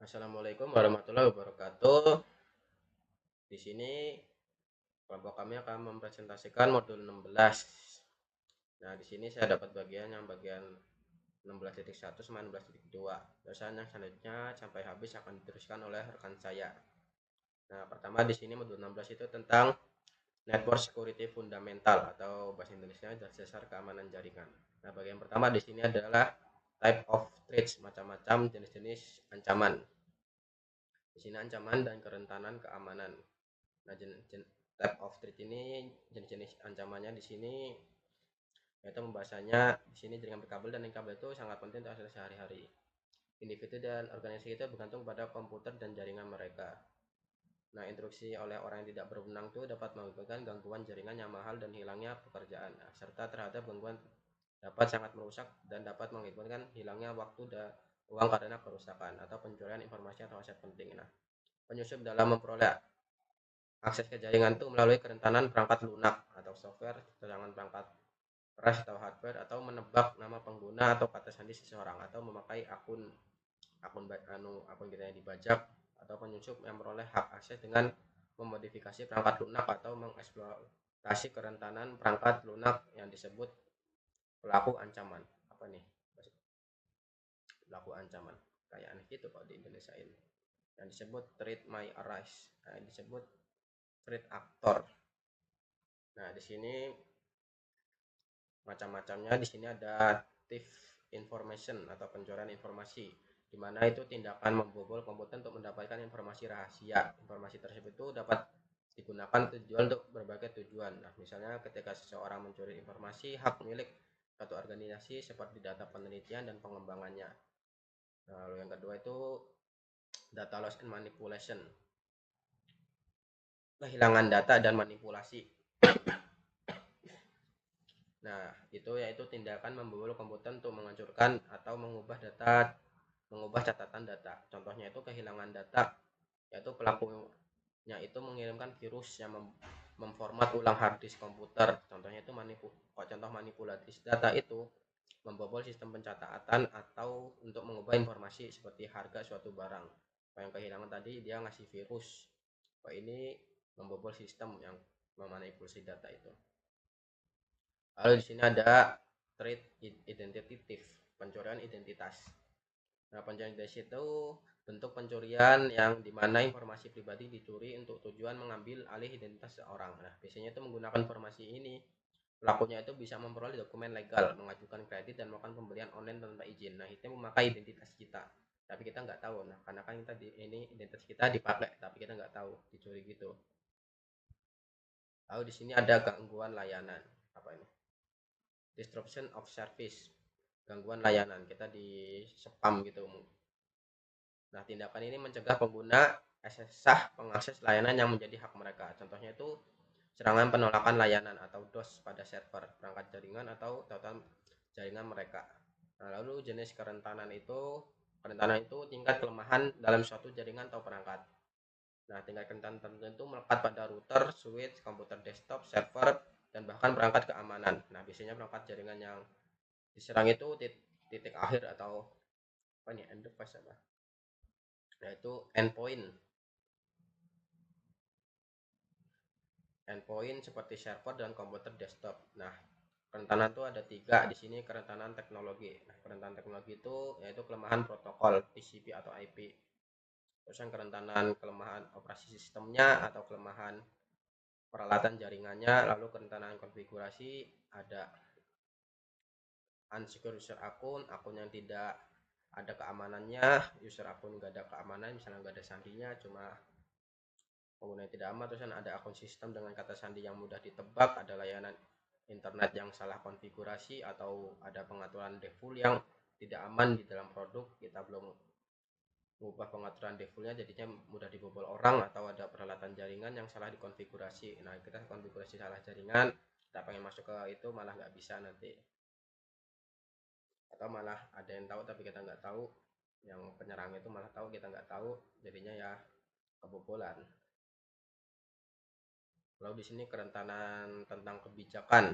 Assalamualaikum warahmatullahi wabarakatuh. Di sini kelompok kami akan mempresentasikan modul 16. Nah, di sini saya dapat bagian 16.1 sama 16.2. Dosen yang selanjutnya sampai habis akan diteruskan oleh rekan saya. Nah, pertama di sini modul 16 itu tentang Network Security Fundamental atau bahasa Indonesia dasar keamanan jaringan. Nah, bagian pertama di sini adalah type of threats, macam-macam jenis-jenis ancaman. Di sini ancaman dan kerentanan keamanan. Nah, type of threat ini jenis-jenis ancamannya di sini yaitu pembahasannya di sini jaringan berkabel dan kabel itu sangat penting untuk akses sehari-hari. Individu dan organisasi itu bergantung pada komputer dan jaringan mereka. Nah, intruksi oleh orang yang tidak berwenang itu dapat mengakibatkan gangguan jaringan yang mahal dan hilangnya pekerjaan. Nah, serta terhadap gangguan dapat sangat merusak dan dapat mengakibatkan hilangnya waktu dan uang karena kerusakan atau pencurian informasi atau aset penting. Nah, penyusup dalam memperoleh akses ke jaringan itu melalui kerentanan perangkat lunak atau software, serangan perangkat keras atau hardware, atau menebak nama pengguna atau kata sandi seseorang, atau memakai akun kita yang dibajak, atau penyusup yang memperoleh hak akses dengan memodifikasi perangkat lunak atau mengeksploitasi kerentanan perangkat lunak yang disebut pelaku ancaman. Apa nih? Pelaku ancaman. Kayak aneh gitu kalau di Indonesia ini. Yang disebut threat my arise. Nah, yang disebut threat actor. Nah, di sini macam-macamnya. Di sini ada thief information atau pencurian informasi, di mana itu tindakan membobol komputer untuk mendapatkan informasi rahasia. Informasi tersebut itu dapat digunakan tujuan untuk berbagai tujuan. Nah, misalnya ketika seseorang mencuri informasi hak milik satu organisasi seperti data penelitian dan pengembangannya. Nah, lalu yang kedua itu data loss and manipulation, kehilangan data dan manipulasi. Nah, itu yaitu tindakan membobol komputer untuk menghancurkan atau mengubah catatan data. Contohnya itu kehilangan data, yaitu pelakunya itu mengirimkan virus yang memformat ulang hard disk komputer. Contohnya itu contoh manipulatif data itu membobol sistem pencatatan atau untuk mengubah informasi seperti harga suatu barang. Yang kehilangan tadi dia ngasih virus. Ini membobol sistem yang memanipulasi data itu. Lalu di sini ada threat identitatif, pencurian identitas. Nah, pencurian identitas itu bentuk pencurian yang dimana informasi pribadi dicuri untuk tujuan mengambil alih identitas seorang. Nah, biasanya itu menggunakan informasi ini, pelakunya itu bisa memperoleh dokumen legal, mengajukan kredit dan melakukan pembelian online tanpa izin. Nah, itu memakai identitas kita, tapi kita nggak tahu. Nah, karena kan kita ini identitas kita dipakai, tapi kita nggak tahu dicuri gitu. Lalu di sini ada gangguan layanan. Apa ini? Disruption of service, gangguan layanan, kita di spam gitu. Nah, tindakan ini mencegah pengguna sah mengakses layanan yang menjadi hak mereka. Contohnya itu serangan penolakan layanan atau DOS pada server, perangkat jaringan atau tautan jaringan mereka. Nah, lalu jenis kerentanan itu tingkat kelemahan dalam suatu jaringan atau perangkat. Nah, tingkat kerentanan tertentu melekat pada router, switch, komputer desktop, server, dan bahkan perangkat keamanan. Nah, biasanya perangkat jaringan yang diserang itu titik akhir atau apa nih, enterprise apa, yaitu endpoint seperti server dan komputer desktop. Nah, kerentanan itu ada tiga di sini. Kerentanan teknologi. Nah, kerentanan teknologi itu yaitu kelemahan protokol TCP atau IP. Terus yang kerentanan kelemahan operasi sistemnya atau kelemahan peralatan jaringannya. Lalu kerentanan konfigurasi ada unsecure user akun yang tidak ada keamanannya, user akun nggak ada keamanan, misalnya nggak ada sandinya, cuma pengguna tidak aman. Terus ada akun sistem dengan kata sandi yang mudah ditebak, ada layanan internet yang salah konfigurasi, atau ada pengaturan default yang tidak aman di dalam produk, kita belum mengubah pengaturan defaultnya jadinya mudah dibobol orang, atau ada peralatan jaringan yang salah dikonfigurasi. Nah, kita konfigurasi salah jaringan, kita pengen masuk ke itu malah nggak bisa nanti, atau malah ada yang tahu tapi kita nggak tahu, yang penyerang itu malah tahu kita nggak tahu, jadinya ya kebobolan. Lalu di sini kerentanan tentang kebijakan,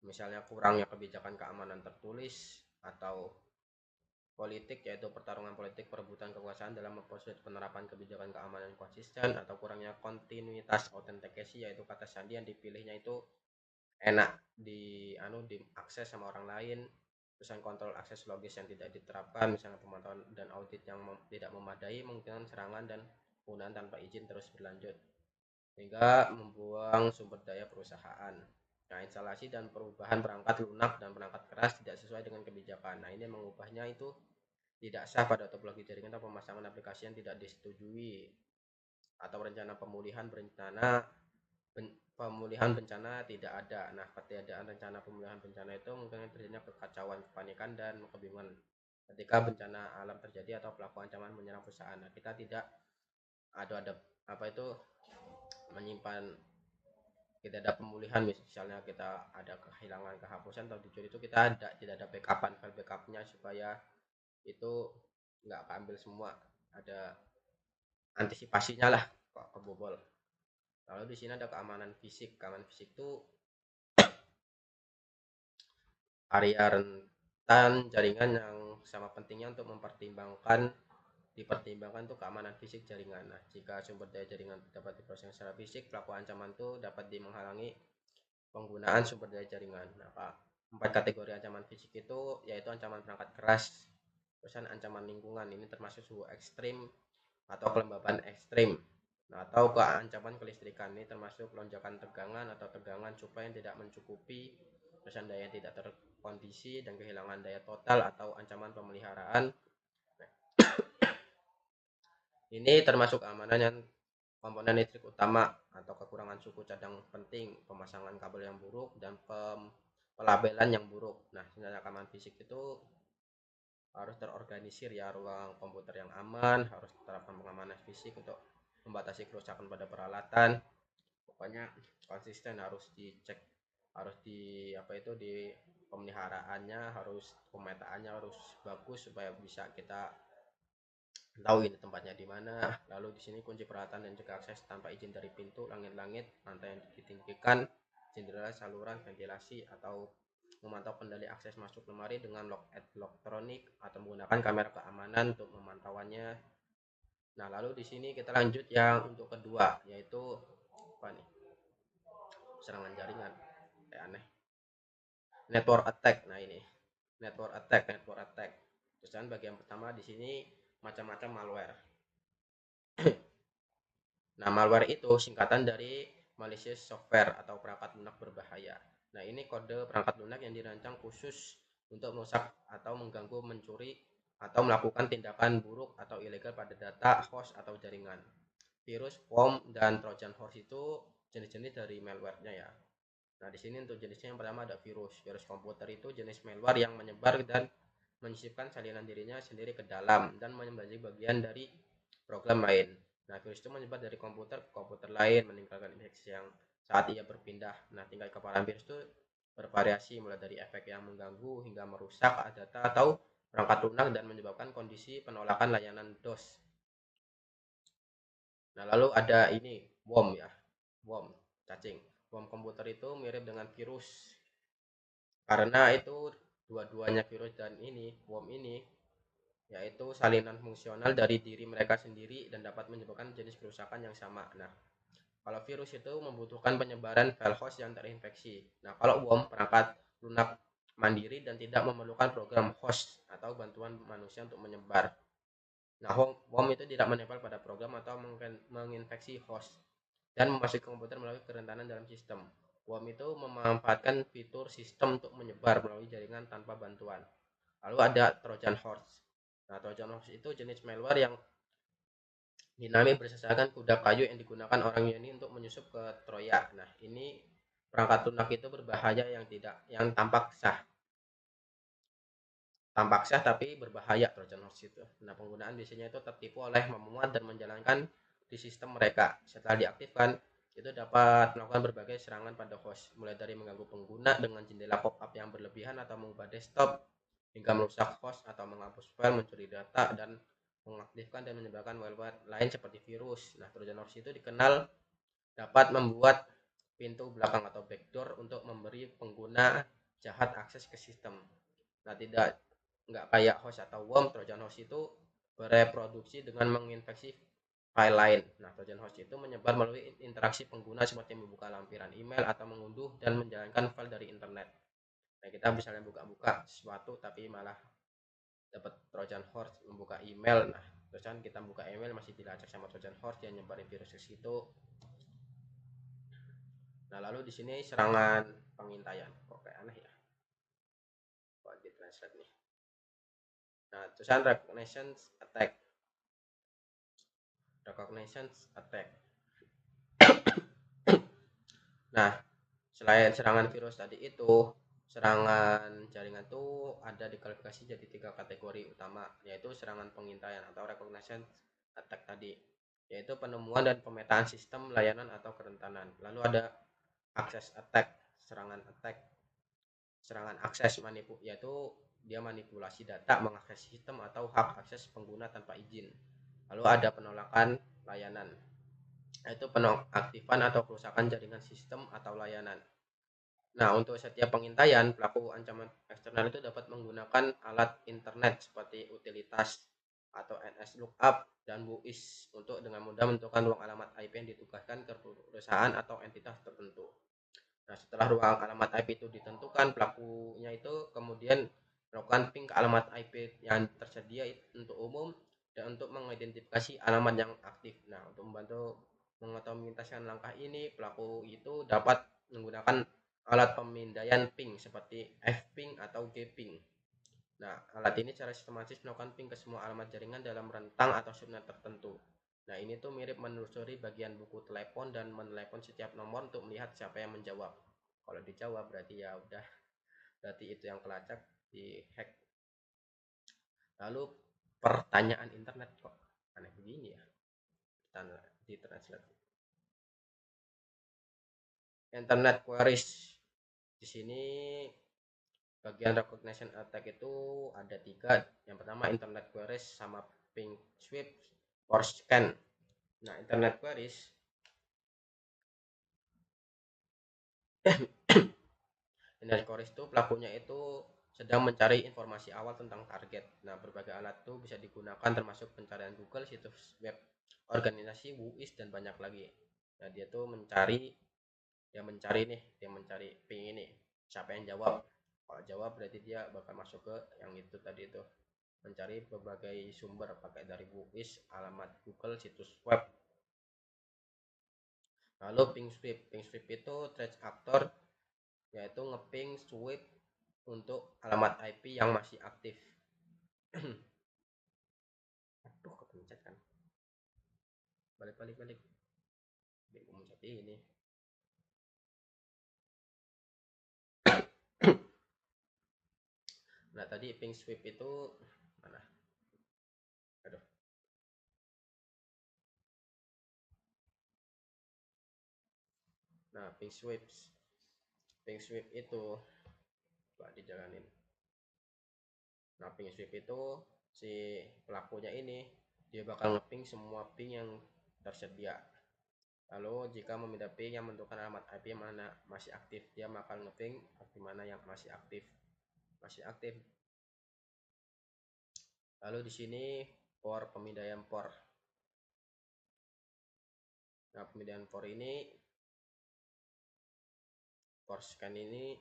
misalnya kurangnya kebijakan keamanan tertulis, atau politik, yaitu pertarungan politik perebutan kekuasaan dalam mempersulit penerapan kebijakan keamanan konsisten, atau kurangnya kontinuitas autentikasi, yaitu kata sandi yang dipilihnya itu enak diakses sama orang lain, pesan kontrol akses logis yang tidak diterapkan, misalnya pemantauan dan audit yang tidak memadai, mungkin serangan dan penggunaan tanpa izin terus berlanjut hingga membuang sumber daya perusahaan. Nah, instalasi dan perubahan perangkat lunak dan perangkat keras tidak sesuai dengan kebijakan. Nah, ini mengubahnya itu tidak sah pada topologi jaringan atau pemasangan aplikasi yang tidak disetujui, atau rencana pemulihan bencana tidak ada. Nah, ketiadaan rencana pemulihan bencana itu mungkin terjadinya kekacauan, kepanikan, dan kebingungan ketika bencana alam terjadi atau pelaku ancaman menyerang perusahaan. Nah, kita tidak ada apa itu menyimpan, kita ada pemulihan, misalnya kita ada kehilangan, kehapusan atau dicuri, itu kita tidak ada backupan file backupnya supaya itu nggak keambil semua, ada antisipasinya lah kok kebobol. Lalu di sini ada keamanan fisik. Keamanan fisik itu area rentan jaringan yang sama pentingnya untuk dipertimbangkan tuh keamanan fisik jaringan. Nah, jika sumber daya jaringan dapat diproses secara fisik, pelaku ancaman tuh dapat menghalangi penggunaan sumber daya jaringan. Nah, empat kategori ancaman fisik itu yaitu ancaman perangkat keras, terusan ancaman lingkungan, ini termasuk suhu ekstrim atau kelembaban ekstrim. Nah, atau ancaman kelistrikan, ini termasuk lonjakan tegangan atau tegangan supaya yang tidak mencukupi, terusan daya tidak terkondisi dan kehilangan daya total, atau ancaman pemeliharaan. Ini termasuk keamanan yang komponen listrik utama atau kekurangan suku cadang penting, pemasangan kabel yang buruk, dan pelabelan yang buruk. Nah, sebenarnya keamanan fisik itu harus terorganisir ya, ruang komputer yang aman, harus terapkan pengamanan fisik untuk membatasi kerusakan pada peralatan. Pokoknya konsisten, harus dicek, harus di pemeliharaannya, harus pemetaannya harus bagus supaya bisa kita tahu ini tempatnya di mana. Lalu di sini kunci peralatan dan juga akses tanpa izin dari pintu, langit-langit, lantai yang ditinggikan, jendela, saluran ventilasi, atau memantau kendali akses masuk lemari dengan lock elektronik atau menggunakan kamera keamanan untuk memantauannya. Nah, lalu di sini kita lanjut yang untuk kedua, yaitu apa nih? Serangan jaringan. Aneh. Network attack. Nah, ini network attack. Terus bagian pertama di sini macam-macam malware. Nah, malware itu singkatan dari malicious software atau perangkat lunak berbahaya. Nah, ini kode perangkat lunak yang dirancang khusus untuk merusak atau mengganggu, mencuri, atau melakukan tindakan buruk atau ilegal pada data, host, atau jaringan. Virus, worm, dan trojan horse itu jenis-jenis dari malware-nya ya. Nah, di sini untuk jenisnya yang pertama ada virus. Virus komputer itu jenis malware yang menyebar dan menyisipkan salinan dirinya sendiri ke dalam dan menjadi bagian dari program lain. Nah, virus itu menyebar dari komputer ke komputer lain, meninggalkan infeksi yang saat ia berpindah. Nah, tingkat keparahan virus itu bervariasi, mulai dari efek yang mengganggu hingga merusak data atau perangkat lunak dan menyebabkan kondisi penolakan layanan DOS. Nah, lalu ada ini worm ya, worm, cacing. Worm komputer itu mirip dengan virus karena itu dua-duanya virus dan ini worm ini yaitu salinan fungsional dari diri mereka sendiri dan dapat menyebabkan jenis kerusakan yang sama. Nah, kalau virus itu membutuhkan penyebaran file host yang terinfeksi. Nah, kalau worm perangkat lunak mandiri dan tidak memerlukan program host atau bantuan manusia untuk menyebar. Nah, worm itu tidak menempel pada program atau menginfeksi host dan memasuki komputer melalui kerentanan dalam sistem. Worm itu memanfaatkan fitur sistem untuk menyebar melalui jaringan tanpa bantuan. Lalu ada Trojan horse. Nah, Trojan horse itu jenis malware yang dinamis bersasakan kuda kayu yang digunakan orang Yunani untuk menyusup ke Troya. Nah, ini perangkat lunak itu berbahaya yang tampak sah tapi berbahaya, Trojan horse itu. Nah, penggunaan biasanya itu tertipu oleh memuat dan menjalankan di sistem mereka. Setelah diaktifkan, itu dapat melakukan berbagai serangan pada host, mulai dari mengganggu pengguna dengan jendela pop-up yang berlebihan atau mengubah desktop, hingga merusak host atau menghapus file, mencuri data, dan mengaktifkan dan menyebarkan malware lain seperti virus. Nah, Trojan horse itu dikenal dapat membuat pintu belakang atau backdoor untuk memberi pengguna jahat akses ke sistem. Nah, tidak nggak kayak host atau worm. Trojan host itu bereproduksi dengan menginfeksi file lain. Nah, Trojan host itu menyebar melalui interaksi pengguna seperti membuka lampiran email atau mengunduh dan menjalankan file dari internet. Nah, kita misalnya buka-buka sesuatu tapi malah dapat Trojan horse membuka email. Nah, terus kan kita buka email masih dilacak sama Trojan horse, dia nyebarin virus ke situ. Nah, lalu di sini serangan pengintaian. Kok kayak aneh ya? Kok di translate nih. Nah, terusan recognition attack. Recognition attack. Nah, selain serangan virus tadi itu, serangan jaringan itu ada diklasifikasi jadi 3 kategori utama, yaitu serangan pengintaian atau recognition attack tadi, yaitu penemuan dan pemetaan sistem layanan atau kerentanan. Lalu ada access attack, serangan akses yaitu dia manipulasi data, mengakses sistem atau hak akses pengguna tanpa izin. Lalu ada penolakan layanan, yaitu penonaktifan atau kerusakan jaringan sistem atau layanan. Nah, untuk setiap pengintaian, pelaku ancaman eksternal itu dapat menggunakan alat internet seperti utilitas atau NS lookup dan WUIS untuk dengan mudah menentukan ruang alamat IP yang ditugaskan ke perusahaan atau entitas tertentu. Nah, setelah ruang alamat IP itu ditentukan, pelakunya itu kemudian melakukan ping ke alamat IP yang tersedia untuk umum dan untuk mengidentifikasi alamat yang aktif. Nah, untuk membantu mengotomatiskan langkah ini, pelaku itu dapat menggunakan alat pemindaian ping seperti F-ping atau G-ping. Nah, alat ini secara sistematis melakukan ping ke semua alamat jaringan dalam rentang atau subnet tertentu. Nah, ini tuh mirip menelusuri bagian buku telepon dan menelepon setiap nomor untuk melihat siapa yang menjawab. Kalau dijawab berarti ya udah, berarti itu yang kelacak, di hack. Lalu pertanyaan internet kok aneh begini ya? Di translate. Internet queries. Di sini bagian recognition attack itu ada 3. Yang pertama internet queries sama ping sweep or scan. Nah, internet queries internet queries itu pelakunya itu sedang mencari informasi awal tentang target. Nah, berbagai alat itu bisa digunakan termasuk pencarian Google, situs web organisasi, WUIS dan banyak lagi. Nah, dia tuh mencari ping ini, siapa yang jawab. Kalau jawab berarti dia bakal masuk ke yang itu tadi itu, mencari berbagai sumber pakai dari WUIS, alamat Google, situs web. Lalu ping sweep itu trace actor, yaitu ngeping sweep untuk alamat IP yang masih aktif. Aduh, kepencet kan. Balik. Bingung mencet ini. Nah, tadi ping sweep itu mana? Aduh. Nah, ping sweep itu coba dijalanin. Nah, ping sweep itu si pelakunya ini dia bakal ngeping semua ping yang tersedia. Lalu jika meminta ping yang menentukan alamat IP mana masih aktif, dia bakal ngeping IP mana yang masih aktif. Lalu di sini pemindaian por. Nah, pemindaian por scan ini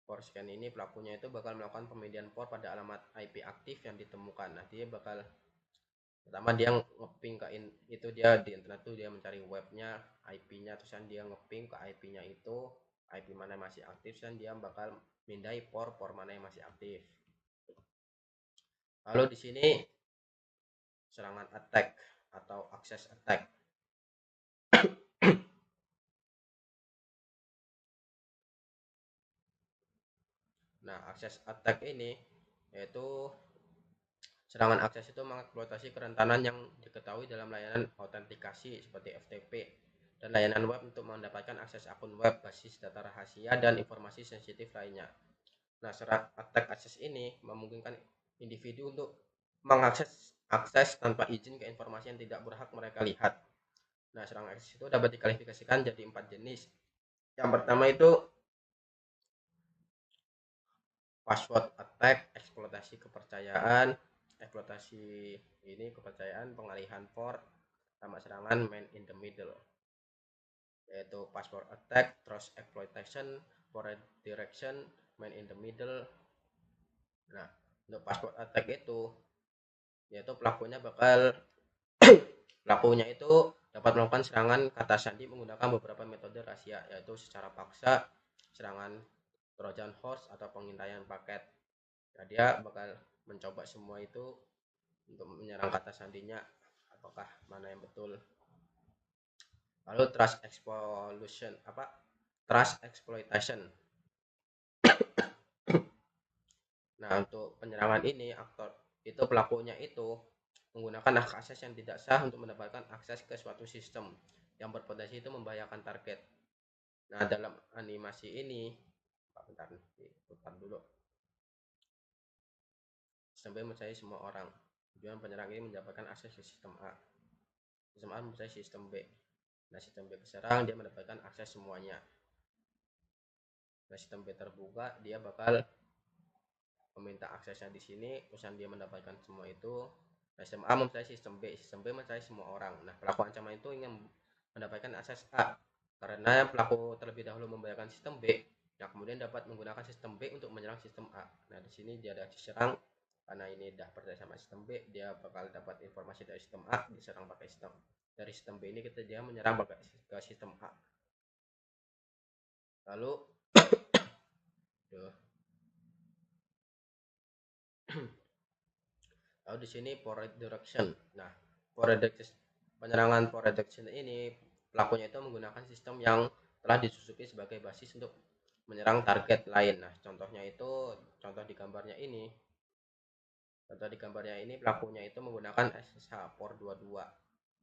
for scan ini pelakunya itu bakal melakukan pemindaian por pada alamat IP aktif yang ditemukan. Nah, dia bakal pertama dia ngeping ke itu, dia di internet tuh dia mencari webnya, IP-nya, terus kan dia ngeping ke IP-nya itu, IP mana yang masih aktif, dan dia bakal mindai por mana yang masih aktif. Lalu di sini serangan attack atau access attack. Nah, access attack ini yaitu serangan akses itu mengeksploitasi kerentanan yang diketahui dalam layanan autentikasi seperti FTP dan layanan web untuk mendapatkan akses akun web, basis data rahasia, dan informasi sensitif lainnya. Nah, serangan attack akses ini memungkinkan individu untuk mengakses tanpa izin ke informasi yang tidak berhak mereka lihat. Nah, serangan akses itu dapat diklasifikasikan jadi 4 jenis. Yang pertama itu password attack, eksploitasi kepercayaan, pengalihan port, sama serangan man in the middle, yaitu password attack, trust exploitation, port redirection, man in the middle. Nah, untuk password attack itu yaitu pelakunya itu dapat melakukan serangan kata sandi menggunakan beberapa metode rahasia, yaitu secara paksa, serangan Trojan horse, atau pengintaian paket. Nah, dia bakal mencoba semua itu untuk menyerang kata sandinya, apakah mana yang betul. Lalu trust exploitation. Nah, untuk penyerangan ini pelakunya itu menggunakan hak akses yang tidak sah untuk mendapatkan akses ke suatu sistem yang berpotensi itu membahayakan target. Nah, dalam animasi ini, bentar dulu. Sistem B mempercayai semua orang. Tujuan penyerang ini mendapatkan akses ke sistem A. Sistem A mempercayai sistem B. Nah, sistem B diserang, dia mendapatkan akses semuanya. Nah, sistem B terbuka, dia bakal meminta aksesnya di sini, urusan dia mendapatkan semua itu. Nah, sistem A mempercayai sistem B mempercayai semua orang. Nah, pelaku ancaman itu ingin mendapatkan akses A karena pelaku terlebih dahulu membayarkan sistem B, yang kemudian dapat menggunakan sistem B untuk menyerang sistem A. Nah, di sini dia ada diserang karena ini udah percaya sama sistem B, dia bakal dapat informasi dari sistem A, diserang pakai sistem dari sistem B ini, dia menyerang pakai ke sistem A. Lalu lalu di sini port redirection. Nah, penyerangan port redirection ini pelakunya itu menggunakan sistem yang telah disusupi sebagai basis untuk menyerang target lain. Nah, contoh di gambarnya ini. Pelakunya itu menggunakan SSH port 22.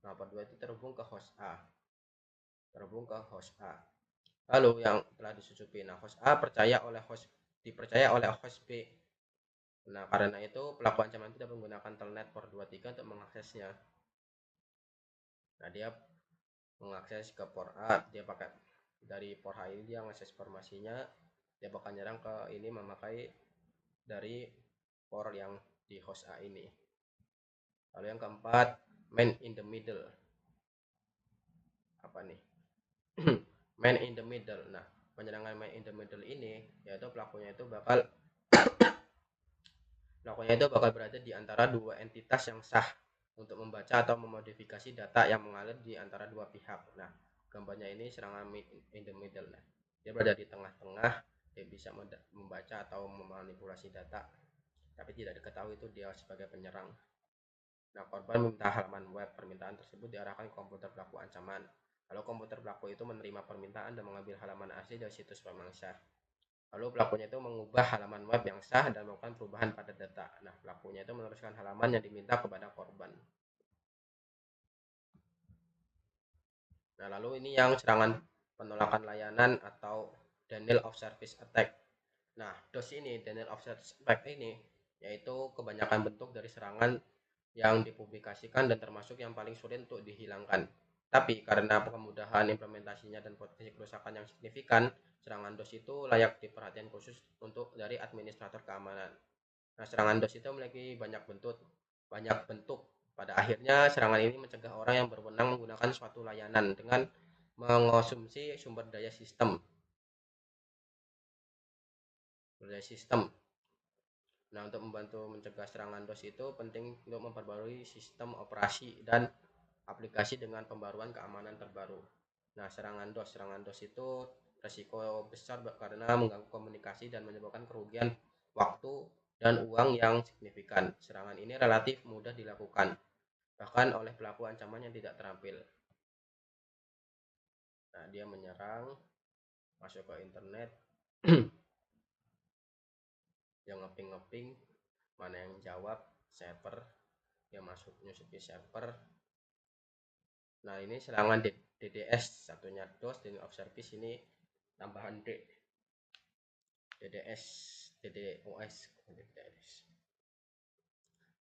Nah, port 2 itu terhubung ke host A. Lalu yang telah disusupi, nah host A dipercaya oleh host B. Nah, karena itu pelaku ancaman itu dapat menggunakan telnet port 23 untuk mengaksesnya. Nah, dia mengakses ke port A, dia pakai dari port A ini dia mengakses informasinya, dia bakal nyerang ke ini memakai dari port yang di host A ini. Lalu yang keempat, man in the middle. Apa nih? Man in the middle. Nah, penyerangan man in the middle ini yaitu pelakunya itu bakal berada di antara dua entitas yang sah untuk membaca atau memodifikasi data yang mengalir di antara dua pihak. Nah, gambarnya ini serangan in the middle. Nah, dia berada di tengah-tengah, dia bisa membaca atau memanipulasi data, tapi tidak diketahui itu dia sebagai penyerang. Nah, korban meminta halaman web. Permintaan tersebut diarahkan ke komputer pelaku ancaman. Lalu komputer pelaku itu menerima permintaan dan mengambil halaman asli dari situs web yang sah. Lalu pelakunya itu mengubah halaman web yang sah dan melakukan perubahan pada data. Nah, pelakunya itu meneruskan halaman yang diminta kepada korban. Nah, lalu ini yang serangan penolakan layanan atau denial of service attack. Nah, denial of service attack ini yaitu kebanyakan bentuk dari serangan yang dipublikasikan dan termasuk yang paling sulit untuk dihilangkan. Tapi karena kemudahan implementasinya dan potensi kerusakan yang signifikan, serangan DOS itu layak diperhatikan khusus dari administrator keamanan. Nah, serangan DOS itu memiliki banyak bentuk. Pada akhirnya, serangan ini mencegah orang yang berwenang menggunakan suatu layanan dengan mengonsumsi sumber daya sistem. Nah, untuk membantu mencegah serangan DOS itu penting untuk memperbarui sistem operasi dan aplikasi dengan pembaruan keamanan terbaru. Nah, serangan DOS itu resiko besar karena mengganggu komunikasi dan menyebabkan kerugian waktu dan uang yang signifikan. Serangan ini relatif mudah dilakukan, bahkan oleh pelaku ancaman yang tidak terampil. Nah, dia menyerang, masuk ke internet, yang ngeping, mana yang jawab, server, yang masuk nyusupi server. Nah, ini serangan DDS, satunya DOS, denial of service, ini tambahan DDoS.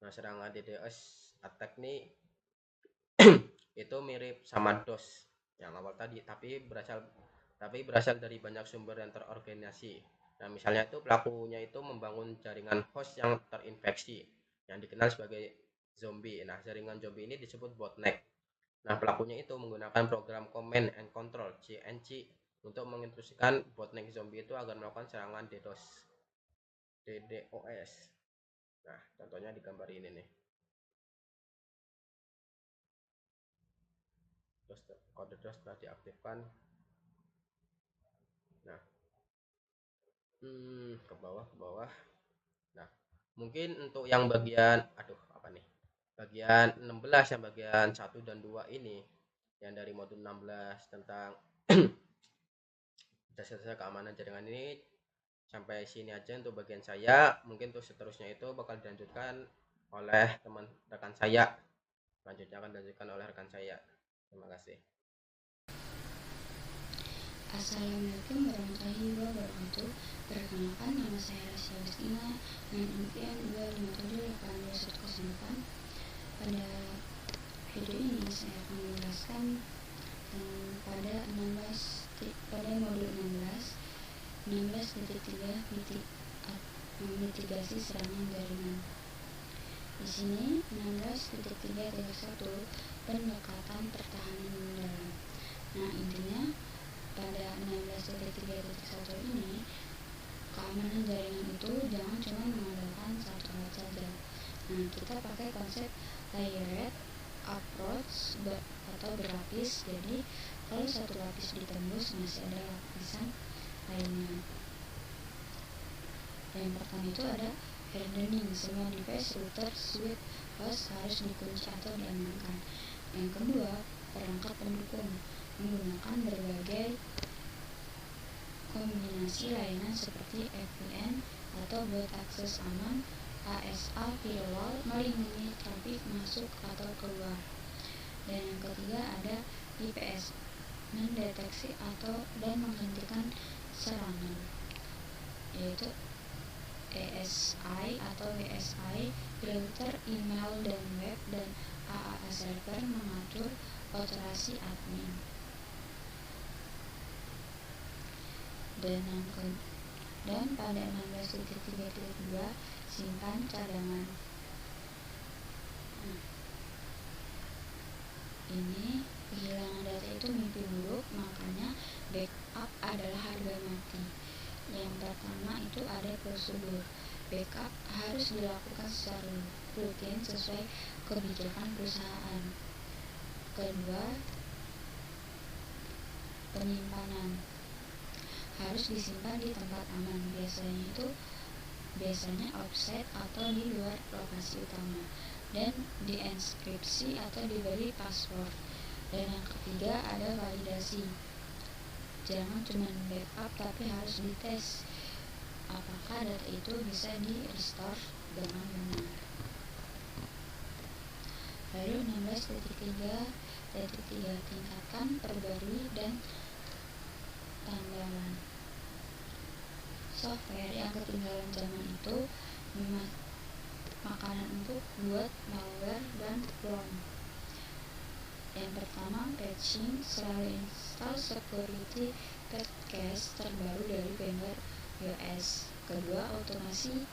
Nah, serangan DDoS attack nih itu mirip sama DOS yang awal tadi, tapi berasal dari banyak sumber yang terorganisasi. Nah, misalnya itu pelakunya itu membangun jaringan host yang terinfeksi yang dikenal sebagai zombie. Nah, jaringan zombie ini disebut botnet. Nah, pelakunya itu menggunakan program command and control (CNC) untuk menginstruksikan botnet zombie itu agar melakukan serangan DDoS. Nah, contohnya di gambar ini nih. Terus kode DOS telah diaktifkan. Nah, ke bawah. Nah, mungkin untuk yang bagian apa nih? Bagian 16 yang bagian 1 dan 2 ini yang dari modul 16 tentang dasar-dasar keamanan jaringan ini sampai sini aja untuk bagian saya. Mungkin untuk seterusnya itu bakal dilanjutkan oleh teman rekan saya. Selanjutnya akan dilanjutkan oleh rekan saya. Terima kasih. Assalamualaikum warahmatullahi wabarakatuh. Perkenalkan, nama saya Rasya Westina dengan impian 2578218. Pada video ini saya akan menjelaskan pada modul 16.3 mitigasi serangan jaringan. Di sini 16.3.1 pendekatan pertahanan mendalam. Nah, intinya pada 16.3.1 ini keamanan jaringan itu jangan cuma mengandalkan satu alat saja. Nah, kita pakai konsep layered approach atau berlapis. Jadi kalau satu lapis ditembus, masih ada lapisan lainnya. Yang pertama itu ada hardening. Semua device, router, switch, host harus dikunci atau diamankan. Yang kedua, perangkat pendukung menggunakan berbagai kombinasi layanan seperti VPN atau buat akses aman, ASA firewall melindungi trafik masuk atau keluar. Dan yang ketiga ada IPS, mendeteksi dan menghentikan serangan, yaitu ESI atau WSI, filter email dan web, dan AAA server mengatur operasi admin. Dan pada 16.3.2 simpan cadangan. Nah, ini kehilangan data itu mimpi buruk, makanya backup adalah harga mati. Yang pertama itu ada prosedur. Backup harus dilakukan secara rutin sesuai kebijakan perusahaan. Kedua, penyimpanan harus disimpan di tempat aman, biasanya offset atau di luar lokasi utama, dan dienkripsi atau diberi password. Dan yang ketiga ada validasi. Jangan cuma backup tapi harus dites apakah data itu bisa di restore dengan benar. Lalu 16.3.3 tingkatkan, perbarui, dan tambahan software yang ketinggalan zaman itu makanan empuk buat malware dan clone. Yang pertama, patching. Selalu install security patches terbaru dari vendor iOS. Kedua, otomasi.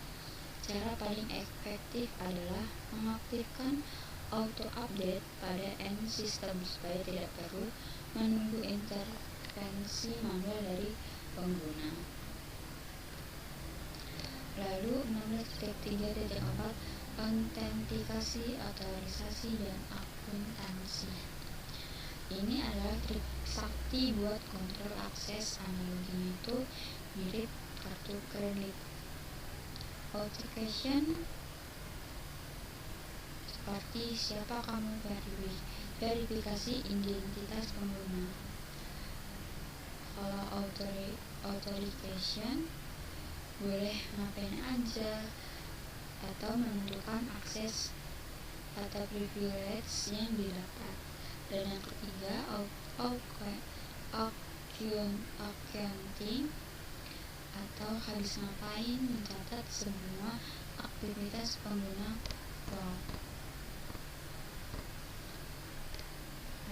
Cara paling efektif adalah mengaktifkan auto update pada end system supaya tidak perlu menunggu intervensi manual dari pengguna. Lalu 16.3.4 autentikasi, otorisasi, dan akuntansi. Ini adalah trik sakti buat kontrol akses. Analoginya itu mirip kartu kredit. Authentication seperti siapa kamu, verifikasi identitas pengguna. Kalau authentication boleh ngapain aja atau menentukan akses atau privilege yang didapat. Dan yang ketiga, accounting atau habis ngapain, mencatat semua aktivitas pengguna cloud.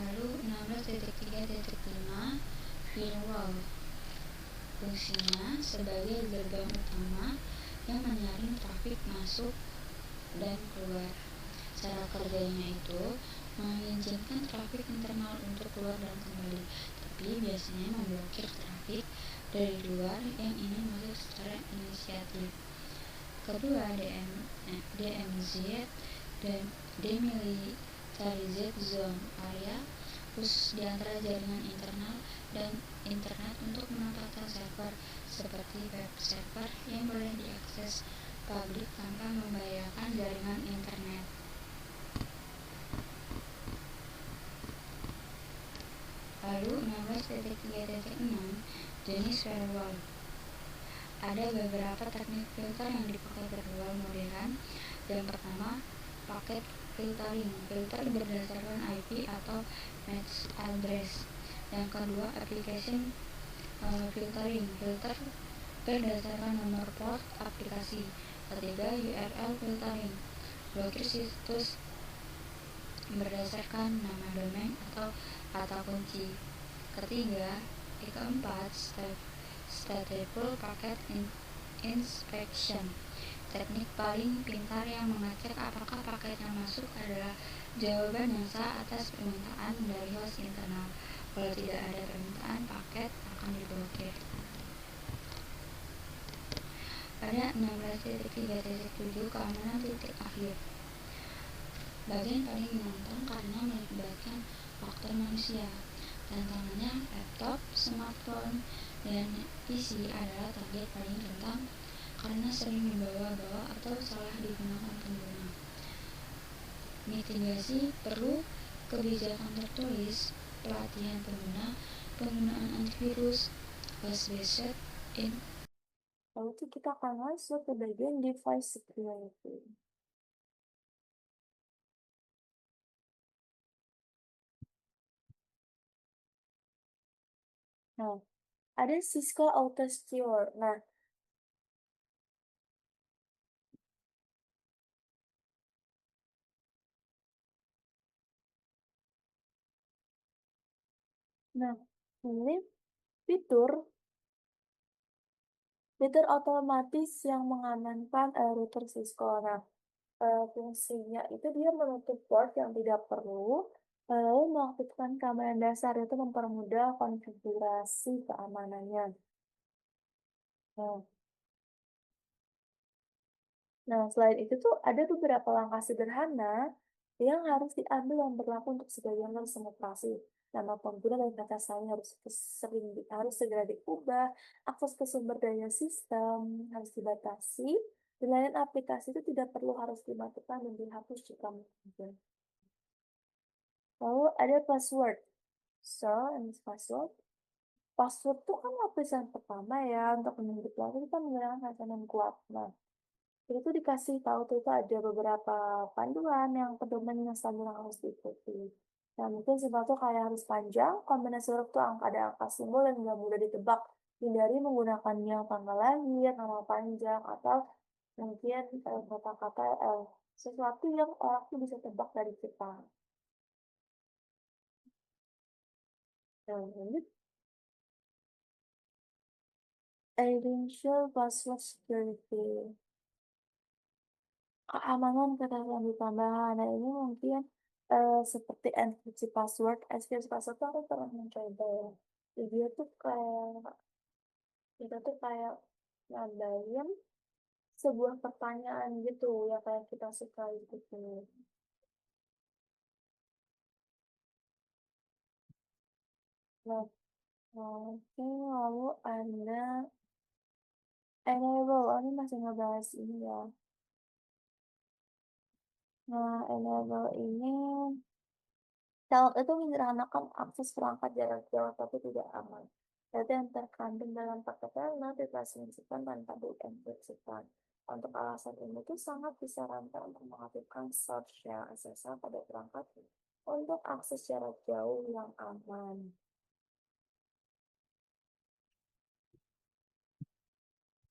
Lalu 16.3.5 firewall. Fungsinya sebagai gerbang utama yang menyaring trafik masuk dan keluar. Cara kerjanya itu mengizinkan trafik internal untuk keluar dan kembali, tapi biasanya memblokir trafik dari luar yang ingin masuk secara inisiatif. Kedua, DMZ dan Demilitarized Zone area khusus di antara jaringan internal dan internet untuk menempatkan server seperti web server yang boleh diakses publik tanpa membahayakan jaringan internet. Lalu 16.3.6 jenis firewall. Ada beberapa teknik filter yang dipakai firewall modern. Yang pertama, paket filtering, filter berdasarkan IP atau MAC address. Yang kedua, application filtering, filter berdasarkan nomor port aplikasi. Ketiga, URL filtering, blokir situs berdasarkan nama domain atau kata kunci. Keempat, stateful packet inspection, teknik paling pintar yang mengecek apakah paket yang masuk adalah jawaban yang sah atas permintaan dari host internal. Kalau tidak ada permintaan, paket akan diblokir. Pada 16.3.7 keamanan titik akhir, bagian paling menantang karena melibatkan faktor manusia. Tantangannya, laptop, smartphone, dan PC adalah target paling rentan karena sering dibawa-bawa atau salah digunakan pengguna. Mitigasi perlu kebijakan tertulis, pelatihan pengguna, penggunaan antivirus, host-based in. Lalu itu kita akan masuk ke bagian device security. Nah, ada Cisco AutoSecure. Nah, ini fitur otomatis yang mengamankan router Cisco. Nah, fungsinya itu dia menutup port yang tidak perlu, lalu mengaktifkan keamanan dasar itu mempermudah konfigurasi keamanannya. Nah, selain itu tuh ada beberapa langkah sederhana yang harus diambil yang berlaku untuk sebagian sistem operasi. Nama pengguna dan kata salin harus segera diubah, akses ke sumber daya sistem harus dibatasi, dan lain aplikasi itu tidak perlu harus dimatikan dan dihapus jika mungkin. Lalu ada password. Ini password. Password itu kan lapisan pertama ya untuk menyebut lagi kita menggunakan hasil yang kuat. Nah, itu tuh dikasih tahu tuh itu ada beberapa panduan yang pedoman yang standar yang harus diikuti. Nah, mungkin sesuatu kayak harus panjang, kombinasi huruf tuh ada angka simbol dan nggak mudah ditebak. Hindari menggunakannya tanggal lahir, nama panjang, atau mungkin kata-kata sesuatu yang orang tuh bisa tebak dari kita. Nah, lanjut. Essential password security. Keamanan ketersediaan tambahan. Nah, ini mungkin seperti enkripsi password. Enkripsi password tuh aku pernah mencoba ya. Jadi dia tuh kayak kita tuh kayak nambahin sebuah pertanyaan gitu yang kayak kita suka gitu. Nah, oke, lalu ada enable. Oh, ini masih ngebahas ini ya. Nah, enable ini Cloud itu menyederhanakan akses perangkat jarak jauh tapi tidak aman. Data yang terkandung dalam paket download ditransmisikan tanpa dienkripsikan. Untuk alasan ini tuh sangat disarankan untuk mengaktifkan search yang SSL pada perangkat untuk akses jarak jauh yang aman.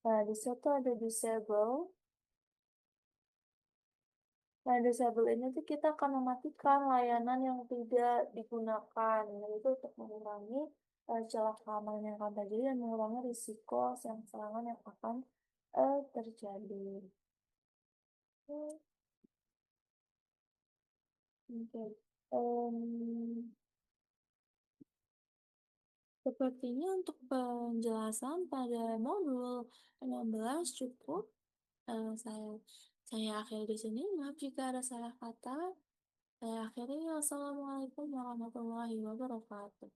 Nah, di situ ada disable. Nah, disable ini tuh kita akan mematikan layanan yang tidak digunakan, yaitu untuk mengurangi celah keamanan yang akan terjadi dan mengurangi risiko serangan yang akan terjadi. Hmm, Oke. Sepertinya untuk penjelasan pada modul 16 cukup. Eh, saya saya akhiri di sini. Maaf jika ada salah kata. Saya akhiri. Wassalamualaikum warahmatullahi wabarakatuh.